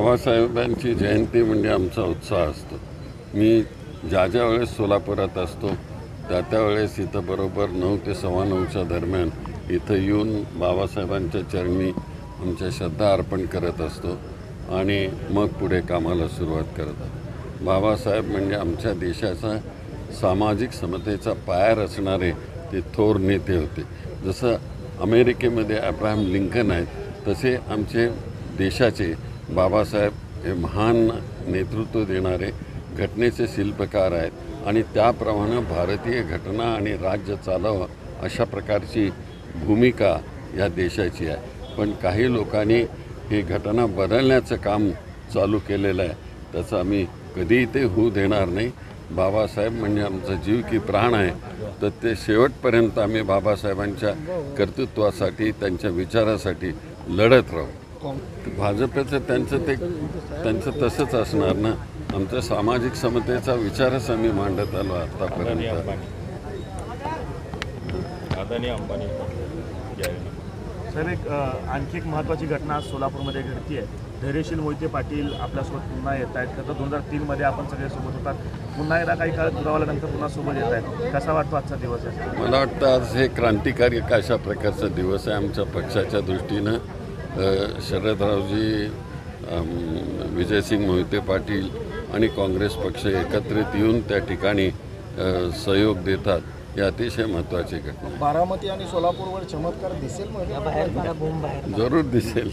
बाबासाहेबांची जयंती म्हणजे आमचा उत्साह असतो. मी ज्या वेळेस सोलापुरात असतो त्यावेळेस इथं बरोबर 9 ते 9:15च्या दरम्यान इथं येऊन बाबासाहेबांच्या चरणी आमच्या श्रद्धा अर्पण करत असतो आणि मग पुढे कामाला सुरुवात करतो. बाबासाहेब म्हणजे आमच्या देशाचा सामाजिक समतेचा पाया रचणारे ते थोर नेते होते. जसं अमेरिकेमध्ये अब्राहम लिंकन आहेत तसे आमचे देशाचे बाबासाहेब हे महान नेतृत्व देणारे घटनेचे शिल्पकार आहेत आणि त्याप्रमाणे भारतीय घटना आणि राज्य चालवावं अशा प्रकारची भूमिका या देशाची आहे. पण काही लोकांनी ही घटना बदलण्याचं काम चालू केलेलं आहे. त्याचं आम्ही कधीही ते होऊ देणार नाही. बाबासाहेब म्हणजे आमचा जीव की प्राण आहे. तर ते शेवटपर्यंत आम्ही बाबासाहेबांच्या कर्तृत्वासाठी त्यांच्या विचारासाठी लढत राहू. भाजपचं त्यांचं तसंच असणार ना. आमच्या सामाजिक समतेचा विचारच आम्ही मांडत आलो आतापर्यंत. सर, आणखी एक महत्त्वाची घटना आज सोलापूरमध्ये घडती आहे. धैर्यशील मोहिते पाटील आपल्यासोबत पुन्हा येत आहेत. तर 2003मध्ये आपण सगळे सोबत होतात. पुन्हा एकदा काही काळ दुरावल्यानंतर पुन्हा सोबत येत आहेत. कसा वाटतो आजचा दिवस आहे? मला वाटतं आज हे क्रांतिकारी अशा प्रकारचा दिवस आहे. आमच्या पक्षाच्या दृष्टीनं शरदरावजी, विजयसिंग मोहिते पाटील आणि काँग्रेस पक्ष एकत्रित येऊन त्या ठिकाणी सहयोग देतात. ही अतिशय महत्त्वाची घटना. बारामती आणि सोलापूरवर चमत्कार दिसेल म्हणजे जरूर दिसेल.